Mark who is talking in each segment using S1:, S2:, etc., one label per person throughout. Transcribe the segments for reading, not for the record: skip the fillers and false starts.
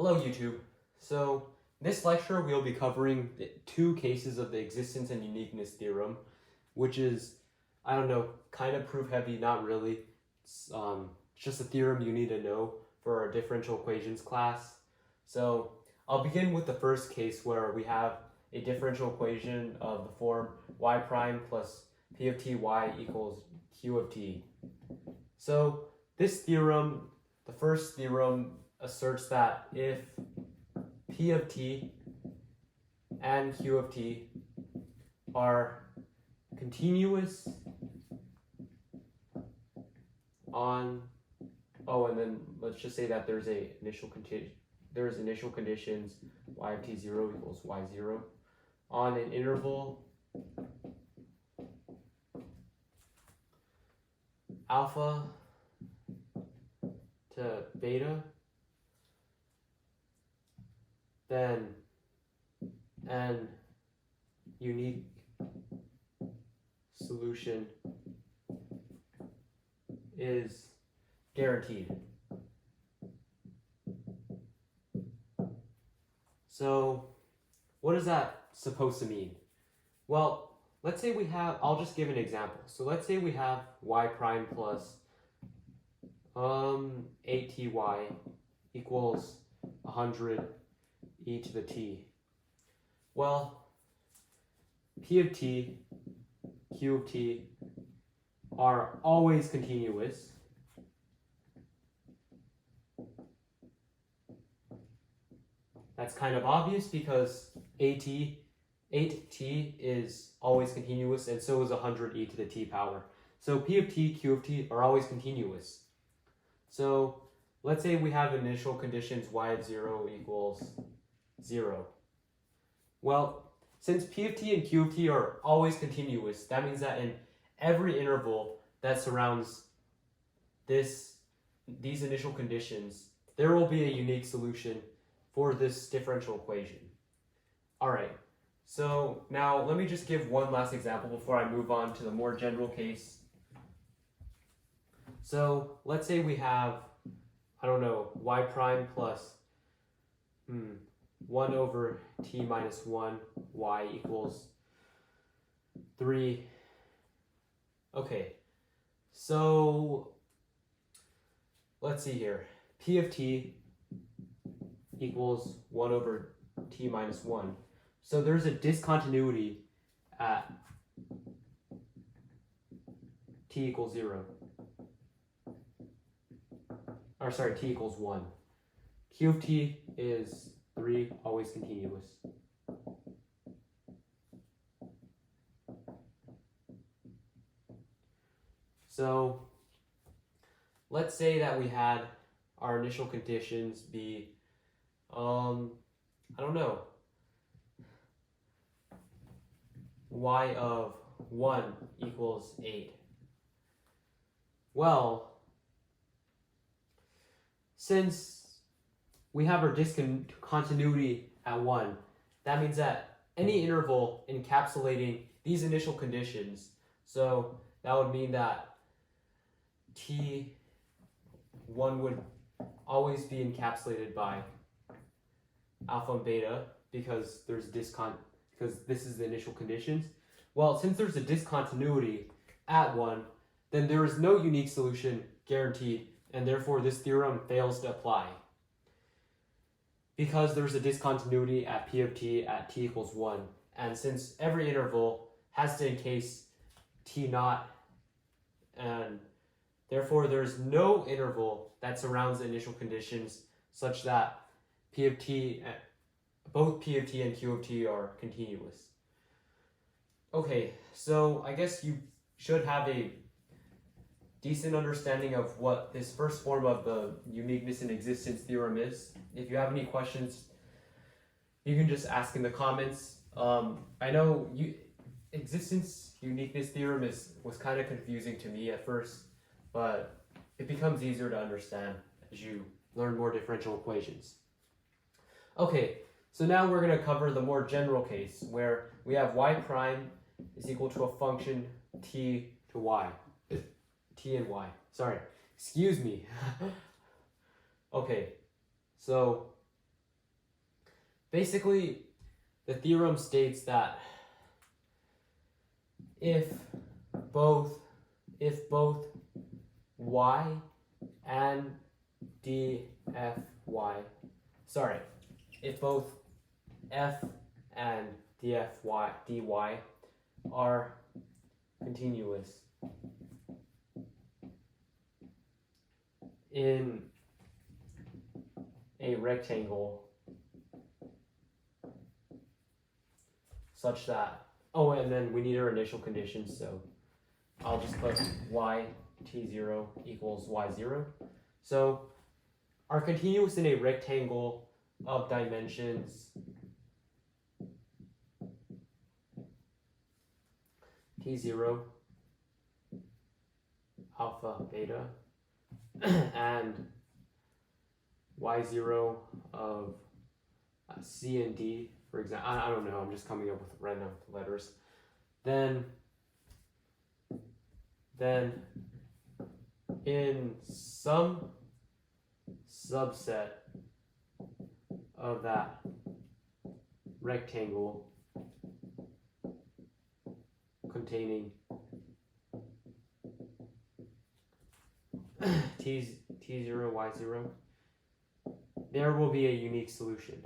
S1: Hello YouTube. So this lecture we'll be covering two cases of the existence and uniqueness theorem, which is, I don't know, kind of proof heavy, not really. It's just a theorem you need to know for our differential equations class. So I'll begin with the first case where we have a differential equation of the form y prime plus p of t y equals q of t. So this theorem, the first theorem, asserts that if p of t and q of t are continuous on, and then let's just say that there's initial conditions y of t 0 equals y 0 on an interval alpha to beta, then an unique solution is guaranteed. So what is that supposed to mean? Well, let's say we have, I'll just give an example. So let's say we have y prime plus 8ty equals 100 e to the t. Well, p of t, q of t are always continuous. That's kind of obvious because 8t is always continuous, and so is 100 e to the t power. So p of t, q of t are always continuous. So let's say we have initial conditions y of 0 equals 0. Well, since p of t and q of t are always continuous, that means that in every interval that surrounds these initial conditions, there will be a unique solution for this differential equation. All right, so now let me just give one last example before I move on to the more general case. So let's say we have, I don't know, y prime plus 1 over t minus 1 y equals 3. Okay, so let's see here. P of t equals 1 over t minus 1. So there's a discontinuity at t equals 0. Or sorry, t equals 1. Q of t is 3, always continuous. So let's say that we had our initial conditions be, I don't know, y of 1 equals 8. Well, since we have our discontinuity at 1, that means that any interval encapsulating these initial conditions, so that would mean that t1 would always be encapsulated by alpha and beta because there's because this is the initial conditions. Well, since there's a discontinuity at 1, then there is no unique solution guaranteed, and therefore this theorem fails to apply. Because there's a discontinuity at p of t at t equals 1, and since every interval has to encase t naught, and therefore there's no interval that surrounds the initial conditions such that both p of t and q of t are continuous. Okay, so I guess you should have a decent understanding of what this first form of the uniqueness and existence theorem is. If you have any questions, you can just ask in the comments. I know existence uniqueness theorem was kind of confusing to me at first, but it becomes easier to understand as you learn more differential equations. Okay, so now we're going to cover the more general case where we have y prime is equal to a function t to y. T and y. Sorry, excuse me. Okay, so basically, the theorem states that if both y and dfy, sorry, if both f and dy are continuous in a rectangle such that, oh, and then we need our initial conditions, so I'll just put y t0 equals y0. So are continuous in a rectangle of dimensions t0, alpha, beta, and y0 of c and d, for example. I don't know, I'm just coming up with random letters. Then in some subset of that rectangle containing t0, y0, there will be a unique solution.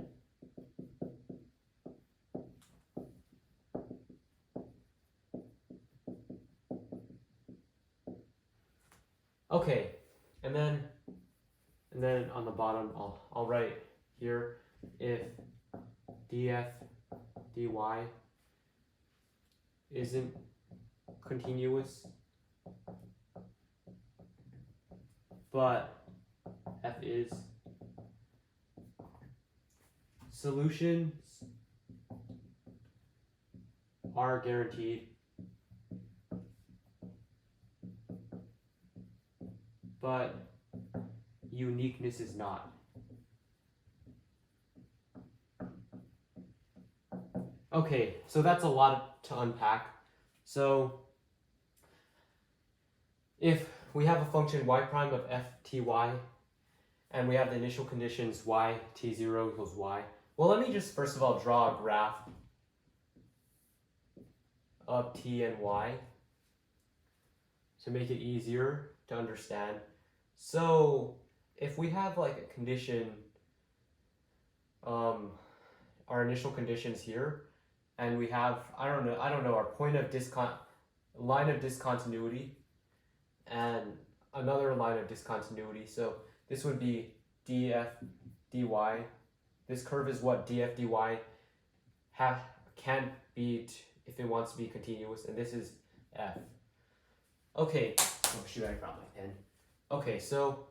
S1: Okay, and then on the bottom I'll write here if df dy isn't continuous but f is, solutions are guaranteed but uniqueness is not. Okay, so that's a lot to unpack. So if we have a function y prime of f t y and we have the initial conditions y t0 equals y, well, let me just first of all draw a graph of t and y to make it easier to understand. So if we have like a condition, our initial conditions here, and we have, I don't know, our line of discontinuity and another line of discontinuity. So this would be df dy. This curve is what df dy can't be if it wants to be continuous, and this is f. Okay, oh shoot, I forgot my pen. Okay, so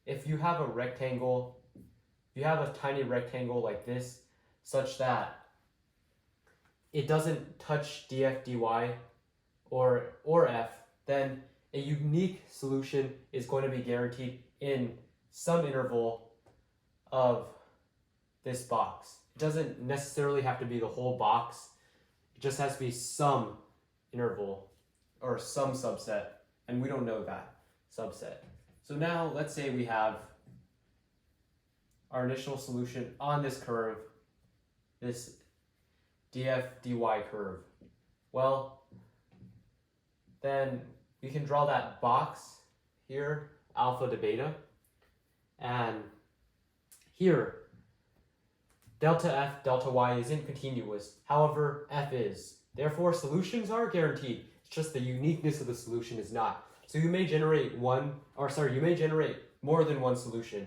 S1: if you have a rectangle, if you have a tiny rectangle like this, such that it doesn't touch df dy or f, then a unique solution is going to be guaranteed in some interval of this box. It doesn't necessarily have to be the whole box. It just has to be some interval or some subset, and we don't know that subset. So now let's say we have our initial solution on this curve, this df dy curve. Well, then we can draw that box here, alpha to beta, and here delta f, delta y isn't continuous. However, f is. Therefore, solutions are guaranteed. It's just the uniqueness of the solution is not. So you may generate you may generate more than one solution.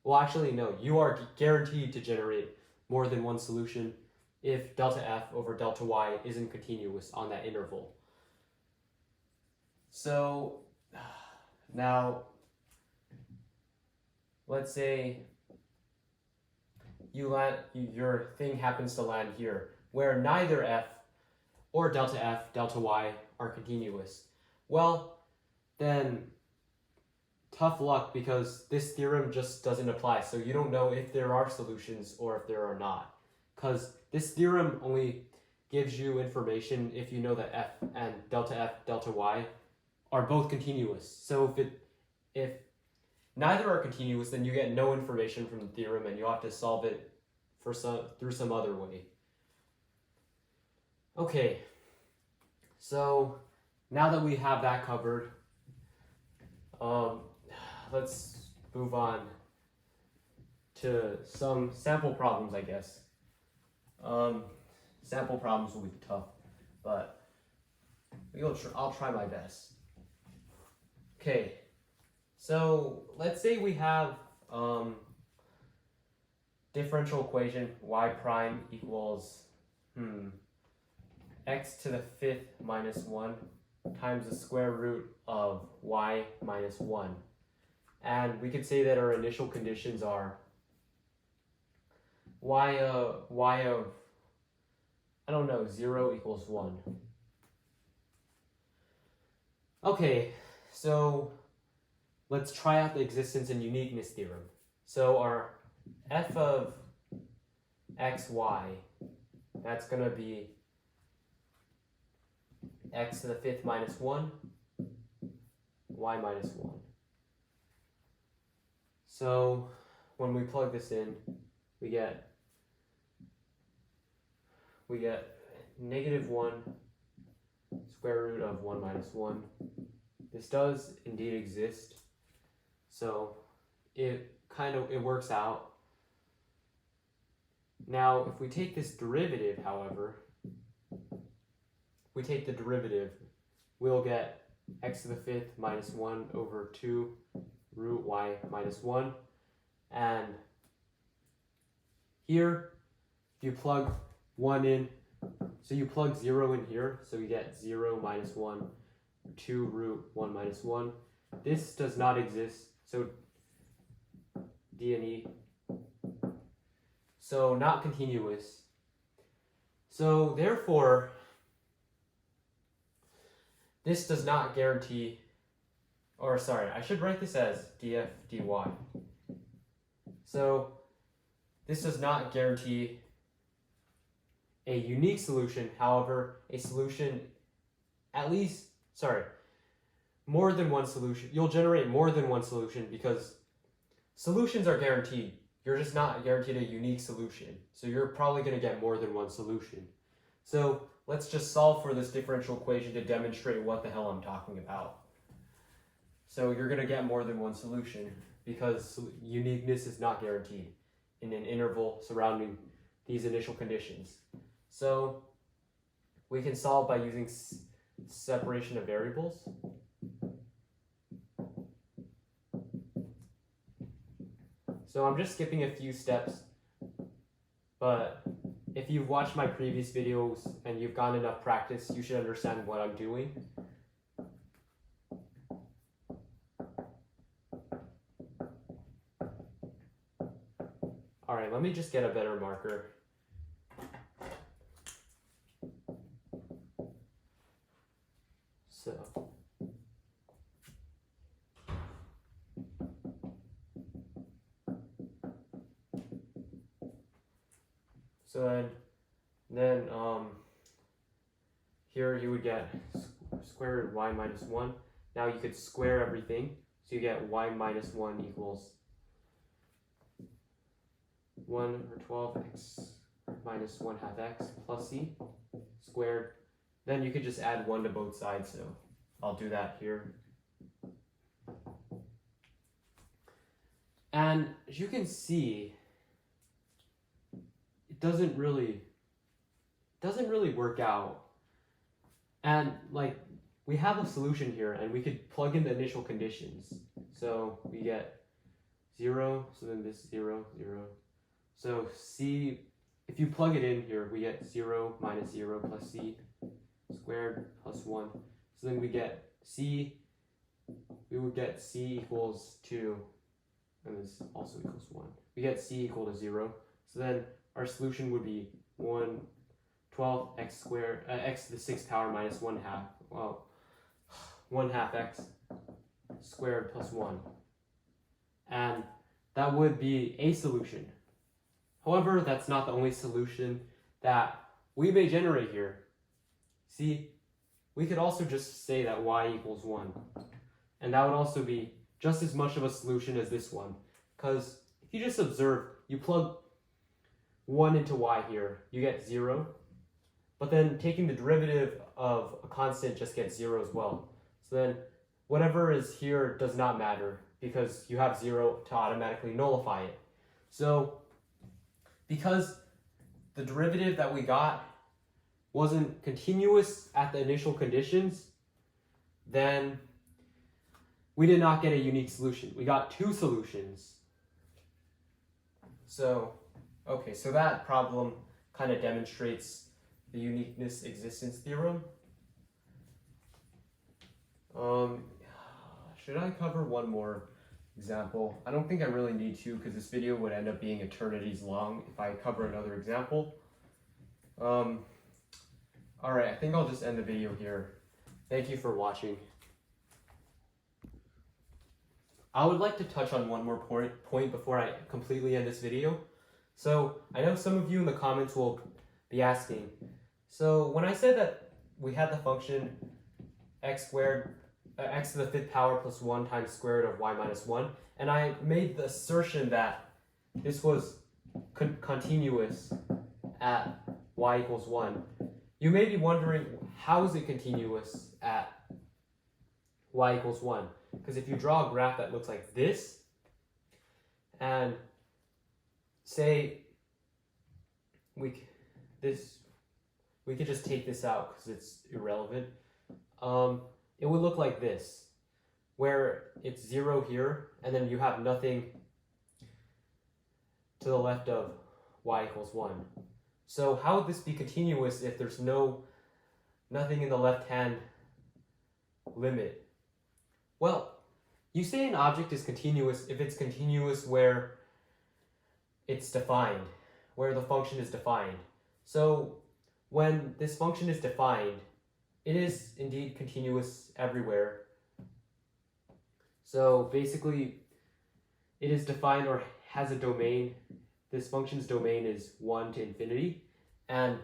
S1: Well, actually, no, you are guaranteed to generate more than one solution if delta f over delta y isn't continuous on that interval. So now, let's say your thing happens to land here, where neither f or delta y are continuous. Well, then tough luck, because this theorem just doesn't apply. So you don't know if there are solutions or if there are not, because this theorem only gives you information if you know that f and delta y are both continuous. So if neither are continuous, then you get no information from the theorem and you have to solve it through some other way. Okay, so now that we have that covered, let's move on to some sample problems, I guess. Sample problems will be tough, but I'll try my best. Okay, so let's say we have differential equation y prime equals x to the 5th minus 1 times the square root of y minus 1. And we could say that our initial conditions are y of, I don't know, 0 equals 1. Okay, so let's try out the existence and uniqueness theorem. So our f of xy, that's going to be x to the 5th minus 1, y minus 1. So when we plug this in, we get negative 1 square root of 1 minus 1. This does indeed exist, so it works out. Now if we take this derivative, however, we take the derivative, we'll get x to the 5th minus 1 over 2 root y minus 1. And here, if you plug 1 in, so you plug 0 in here, so you get 0 minus 1, 2 root 1 minus 1. This does not exist, so D and E. So not continuous. So therefore, this does not guarantee, or sorry, I should write this as df dy. So this does not guarantee a unique solution, however, a solution more than one solution. You'll generate more than one solution because solutions are guaranteed. You're just not guaranteed a unique solution. So you're probably going to get more than one solution. So let's just solve for this differential equation to demonstrate what the hell I'm talking about. So you're going to get more than one solution because uniqueness is not guaranteed in an interval surrounding these initial conditions. So we can solve by using separation of variables. So I'm just skipping a few steps, but if you've watched my previous videos and you've gotten enough practice, you should understand what I'm doing. All right, let me just get a better marker. So then here you would get square root of y minus 1. Now you could square everything, so you get y minus 1 equals 1 over 12x minus 1 half x plus c squared. Then you could just add 1 to both sides, so I'll do that here. And as you can see, it doesn't really work out. And like, we have a solution here and we could plug in the initial conditions. So we get 0, so then this 0, 0. So c, if you plug it in here, we get 0 minus 0 plus c squared plus 1. So then we get c, we would get c equals 2, and this also equals 1. We get c equal to 0. So then our solution would be 12 x squared, x to the 6th power minus 1 half, well, 1 half x squared plus 1. And that would be a solution. However, that's not the only solution that we may generate here. See, we could also just say that y equals 1. And that would also be just as much of a solution as this one. Because if you just observe, you plug 1 into y here, you get 0. But then taking the derivative of a constant just gets 0 as well. So then whatever is here does not matter because you have 0 to automatically nullify it. So because the derivative that we got wasn't continuous at the initial conditions, then we did not get a unique solution. We got two solutions. So, okay, so that problem kind of demonstrates the uniqueness existence theorem. Should I cover one more example? I don't think I really need to because this video would end up being eternities long if I cover another example. Alright, I think I'll just end the video here. Thank you for watching. I would like to touch on one more point before I completely end this video. So, I know some of you in the comments will be asking, so when I said that we had the function x squared, x to the 5th power plus 1 times square root of y minus 1, and I made the assertion that this was continuous at y equals 1, you may be wondering, how is it continuous at y equals 1? Because if you draw a graph that looks like this, and say we could just take this out because it's irrelevant, it would look like this, where it's 0 here, and then you have nothing to the left of y equals 1. So how would this be continuous if there's nothing in the left-hand limit? Well, you say an object is continuous if it's continuous where it's defined, where the function is defined. So when this function is defined, it is indeed continuous everywhere. So basically, it is defined or has a domain. This function's domain is 1 to infinity, and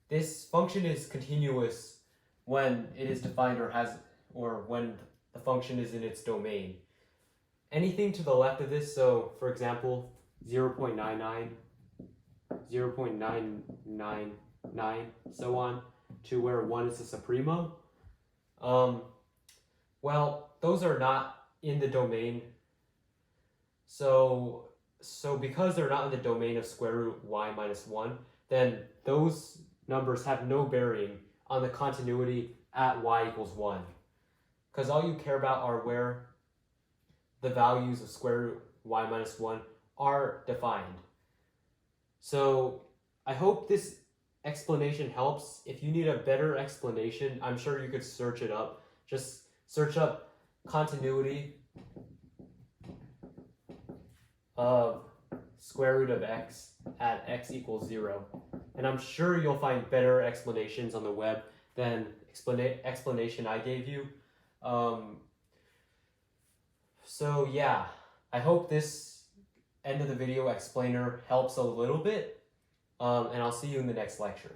S1: this function is continuous when it is defined or when the function is in its domain. Anything to the left of this, so for example, 0.99, 0.999, so on, to where 1 is the supremum, well, those are not in the domain. So because they're not in the domain of square root y minus 1, then those numbers have no bearing on the continuity at y equals 1. Because all you care about are where the values of square root y minus 1 are defined. So I hope this explanation helps. If you need a better explanation, I'm sure you could search it up. Just search up continuity of square root of x at x equals 0. And I'm sure you'll find better explanations on the web than explanation I gave you. So yeah, I hope this end of the video explainer helps a little bit, and I'll see you in the next lecture.